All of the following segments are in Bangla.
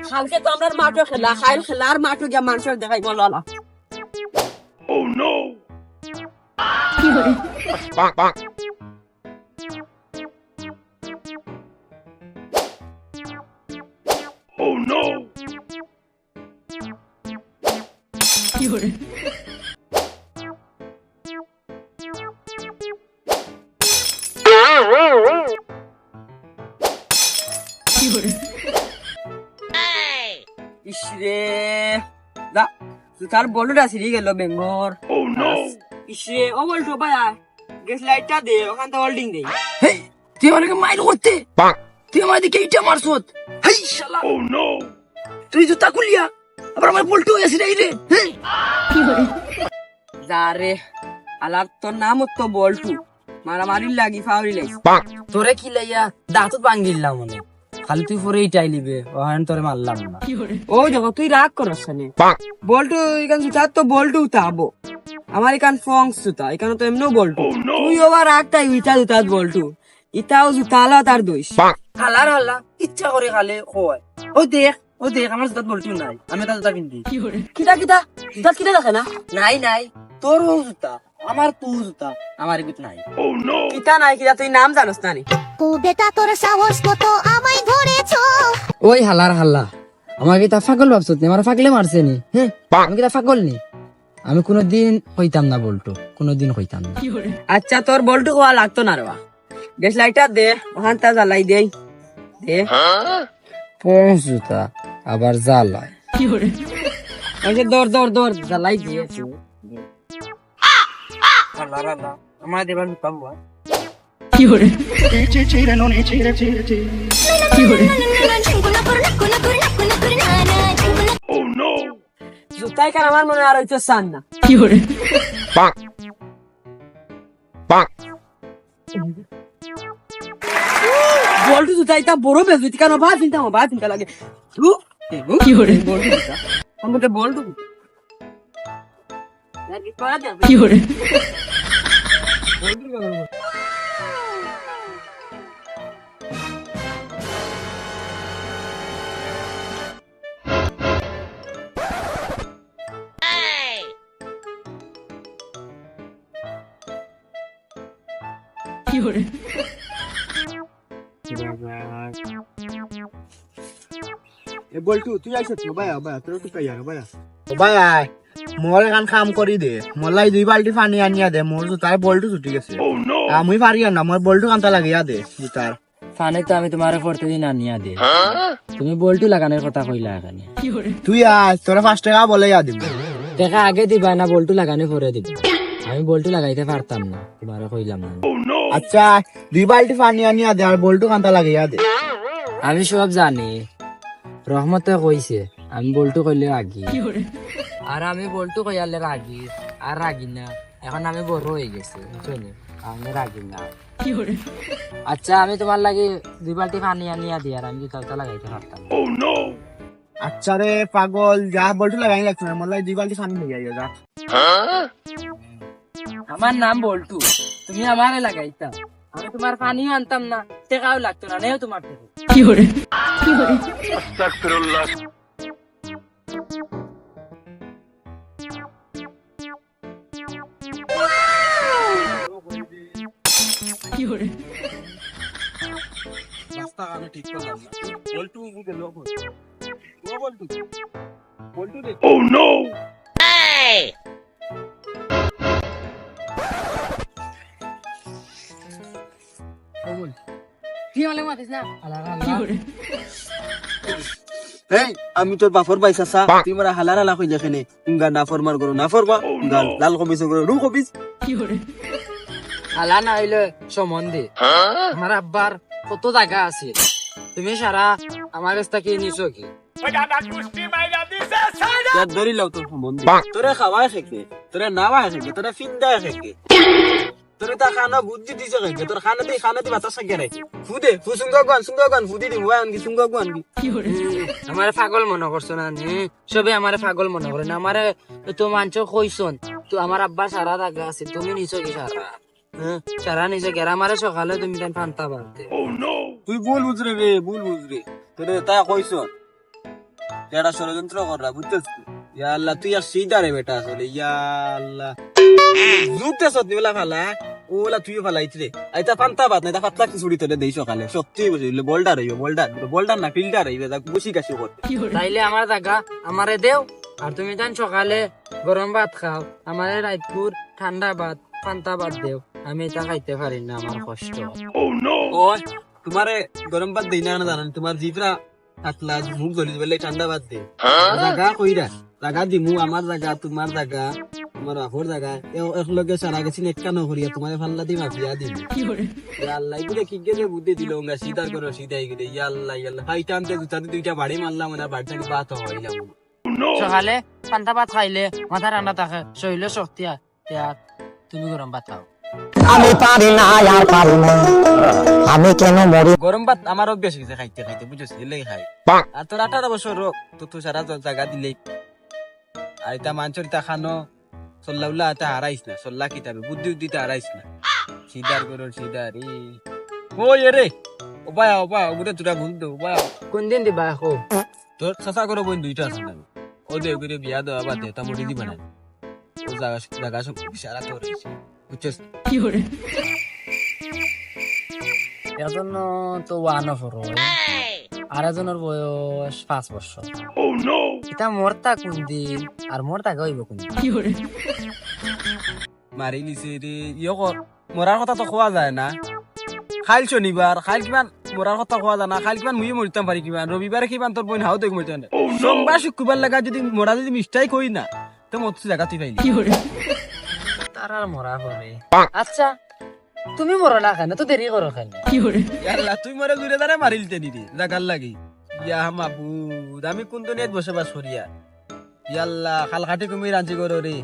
কালকে তো আমরা মাঠে খেলা খাইল খেলার মাঠে গিয়া মানুষের দেখাই বলো আলা Oh no! Oh no! ইসরে দা তার বলটা সিরি গেল বেঙ্গর Oh no! ইসরে ও বলটো ভাই গ্যাস লাইটটা দে ওখান থেকে হোল্ডিং দে হেই তুই আমাকে মাইল করতে তুই আমার দিকে ইটা মারছত হেই শালা Oh no! তুই জুতা খুলিয়া আবার আমার পল্টু হয়ে আসি রে হেই যারে আলার তোর নাম তো বলটু মারামারি লাগি ফাউরি লাগি তোরে কি লাইয়া দাঁতত ভাঙ্গিলাম মনে খালি তুই পরে ইটাই লিবে ওখানে তোরে মারলাম না ও দেখো তুই রাগ করছ না বলটু এখান জুতা তো বলটু উঠাবো আমার এখান ফংস জুতা এখানে তো এমনিও বলটু তুই আবার রাগটাই উইটা জুতা বলটু ইটাও জুতা আলা তার দোষ হালার হাল্লা ইচ্ছা করে খালে কয় ও দেখ আমার জুতাত বলটু নাই আমি তার জুতা পিন্ধি কিটা কিটা জুতা কিটা দেখে না নাই নাই তোর ও জুতা আমার তু জুতা আমার এগুত নাই Oh no! কিটা নাই কিটা তুই নাম জানোস না নি ও বেটা তোর সাহস কত আমায় ধরেছ ওই হালার হাল্লা আমাকে তা পাগল ভাবছত নি আমার পাগলে মারছে নি হ্যাঁ আমি কি তা পাগল নি আমি কোনোদিন হইতাম না বলতো কোনোদিন হইতাম না আচ্ছা তোর বলটু কোয়া লাগতো না রে গ্যাস লাইটার দে ওখান তা জ্বালাই দে দে পৌঁছুতা আবার জ্বালায় ওই দৌড় দৌড় দৌড় জ্বালাই দিয়ে আমার দেবার পাবো Oh no! জুতাই কার আমার মনে আর হইতো সান না বলটু জুতাই তা বড় বেজুতি কেন বা চিন্তা লাগে কি করে বলটু জুতা আমাকে বলটু কি করে বলটু তুই আইসত ভাইয়া ভাইয়া তোর একটু পাইয়া ভাইয়া ভাই মোর এখন কাম করি দে মোলাই 2 বালতি পানি আনিয়া দে মোর জুতার বল্টু ছুটি গেছে Oh no! আমি পারি না মোর বল্টু কান্তা লাগিয়া দে জুতার ফানে তো আমি তোমার প্রতিদিন আনিয়া দে তুমি বলটু লাগানোর কথা কইলা এখানে তুই আয় তোরা 5 টাকা বলে ইয়া দিবি দেখা আগে দিবা না বলটু লাগানো পরে দিবা আমি বলটু লাগাইতে পারতাম না তোমার কইলাম না Oh no! আচ্ছা 2 বালতি পানি আনিয়া দে আর বল্টু কান্তা লাগিয়া দে আমি সব জানি রহমতে কইছে আমি বলটু কইলে রাগি আর আমি বলটু কইয়ালে রাগি আর রাগি না এখন আমি বড় হয়ে গেছি বুঝলি আমি রাগি না আচ্ছা আমি তোমার লাগে 2 বালতি পানি আনিয়া দিই আর আমি জুতা লাগাইতে পারতাম না। Oh no! আচ্ছা রে পাগল যা বল্টু লাগাই লাগছ না মোলাই 2 বালতি পানি নিয়ে আইয়া যা আমার নাম বল্টু তুমি আমারে লাগাইতা আমি তোমার পানিও আনতাম না টেকাও লাগতো না নেও তোমার থেকে Astaghfirullah! রাস্তা আমি ঠিক করলাম না বলটু বুকে লোক ও বলটু বলটু রে Oh no! কি হলে মাতিস না এই আমি তোর বাপর বাইসা সা তুই মারা হালার হালা কইলে খেনে ইঙ্গা না ফরমার করো না ফরমা ইঙ্গা লাল কমিস করো রু কমিস আলা না হইলে সম্বন্ধে আমার আব্বার কত জায়গা আছে তুমি সারা আমার কাছ থেকে নিছো কি ইয়ার ধরি লাও তোর সম্বন্ধে তোরে খাওয়াই খেকে তোরে নাওয়াই খেকে তোরে ফিন্দাই খেকে তোরে তা খানা বুদ্ধি দিছে খেকে তোর খানা দি বাতা সাকে রাখে ফুদে ফুসুঙ্গা গান ফুদি দি ওয়ান কি সুঙ্গা গান কি আমার পাগল মনে করছো না নে সবে আমার পাগল মনে করে না আমার তো মানছ কইছন তো আমার আব্বা সারা জায়গা আছে তুমি নিছো কি সারা সারা নিছো কি আর আমারে সকালে তুমি তাই ফান্তা বাড়তে Oh no! তুই ভুল বুঝরে রে ভুল বুঝরে তোরে তা কইছ এটা ষড়যন্ত্র কররা বুঝছিস ইয়া আল্লাহ তুই আর সিধা রে বেটা আসলে ইয়া আল্লাহ জুতে সত্যি বলা ফালা ওলা তুই ফালাইছ রে আইতা পান্তা বাত না এটা পাতলা খিচুড়ি তোরে দেই সকালে সত্যি বুঝলি বোল্ডার হইব বোল্ডার না ফিল্টার হইবে যা বসি কাশি কর তাইলে আমার জায়গা আমারে দেও আর তুমি তান সকালে গরম ভাত খাও আমারে রাতপুর ঠান্ডা ভাত পান্তা ভাত দেও আমি এটা খাইতে পারি না আমার কষ্ট Oh no! ও তোমারে গরম ভাত দেই না জানেন তোমার জিভরা আতলা মুখ জ্বলি বলে ঠান্ডা ভাত দে জায়গা কইরা জায়গা দিমু আমার জায়গা তোমার জায়গা তোমার বাপর জায়গা এক লগে সারা গেছি নেটকা ন করিয়া তোমারে ফাল্লা দি মাফিয়া দিম ইয়া আল্লাহ এগুলো কি গেলে বুদ্ধি দিল ওঙ্গা সিধার করো সিধাই গেলে ইয়া আল্লাহ হাই টানতে দুটাতে দুইটা বাড়ি মারলাম না বাড়ি থেকে বাত হইলাম সকালে পান্তা ভাত খাইলে মাথা ঠান্ডা থাকে শরীরে শক্তি আর তুমি গরম ভাত খাও গরম ভাত আমার অভ্যাস হয়েছে খাইতে খাইতে বুঝছিস এলেই খাই আর তোর 18 বছর রোগ তো সারা জায়গা দিলেই আর এটা মাঞ্চর তা খানো সল্লাউল্লাহ তা হারাইস না সল্লা কিতাবে বুদ্ধি উদ্দিতে হারাইস না সিদার করো সিদার ও রে ওপায় ওগুলো তোরা ভুল দে ওপায় কোন দিন দিবা এখন তোর চাচা করো বোন দুইটা আছে না ও দে করে বিয়া দেওয়া বাদে তা মরি দিবা না ও জায়গা সব সারা তো রয়েছে বুঝছিস এজন্য তো ওয়ান অফ আর একজনের বয়স 5 বছর Oh no! এটা মরতা কোন দিন আর মরতা গাইব কোন দিন মারি নিছে রে ইয় কর মরার কথা তো খোয়া যায় না খাইল শনিবার খাইল কিমান মরার কথা খোয়া যায় না খাইল কিমান মুই মরিতাম পারি কিমান রবিবারে কিমান তোর বোন হাও দেখ মরিতাম না সোমবার শুক্রবার লাগা যদি মরা যদি মিস্টাই কই না তো মত জায়গা তুই পাইলি তার আর মরা পরে আচ্ছা তুমি মরো না কেন তো দেরি করো কেন আল্লাহ তুই মরে ঘুরে দাঁড়ে মারিলতে নিদি জাগার লাগি ইয়া মাবুদ আমি কোন দুনিয়াত বসবাস করিয়া ইয়াল্লাহ খাল খাটি তুমি রাঞ্চি করো রে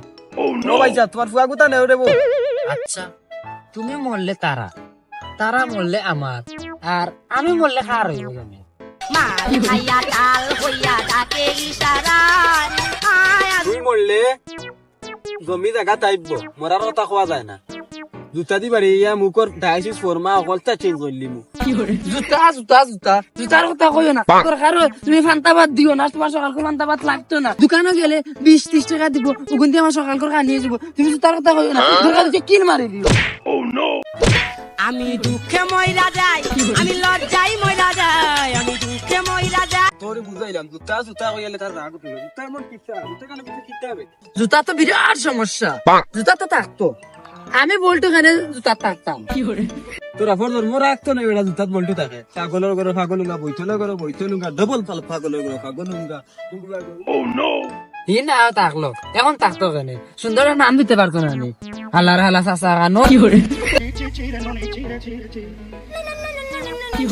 Oh ও no! ভাইসা তোমার ফুয়া গুতা নেও রে বউ আচ্ছা তুমি মরলে তারা মরলে আমার আর আমি মরলে কার হইব জানি মাল খাইয়া তাল হইয়া ডাকে ইশারায় আয় তুই মরলে জমি জায়গা তাইব মরার কথা খোয়া যায় না জুতা দি বাড়ি ইয়া মুখর ডায়াইসিস ফর্মা অকলটা চেঞ্জ করলি মু জুতার কথা কইও না দরকার তুমি ফান্তা ভাত দিও না তোমার সকাল করে ফান্তা ভাত লাগতো না দোকানে গেলে 20-30 টাকা দিব ওখান দিয়ে আমার সকাল করে নিয়ে যাবো তুমি জুতার কথা কইও না দরকার হচ্ছে কিল মারি দিও Oh no! আমি দুঃখে মইরা যাই আমি লজ্জায় মইরা যাই আমি দুঃখে মইরা যাই তোর বুঝাইলাম জুতা কইলে তার রাগ উঠলো জুতা এমন কিচ্ছা জুতা কেন কিছু কিনতে হবে জুতা তো বিরাট সমস্যা জুতা তো থাকতো আমি বলতো কেন জুতা থাকতাম তোর আফর তোর মোর রাখতো না বেড়া জুতাত বলতো থাকে পাগলের ঘরে পাগলুঙ্গা বইতলের ডবল পাগলের ঘরে পাগলুঙ্গা Oh no! ই না থাকলো এখন থাকতো কেন সুন্দর নাম দিতে পারতো না আমি হালার হালা চাচা গানো কি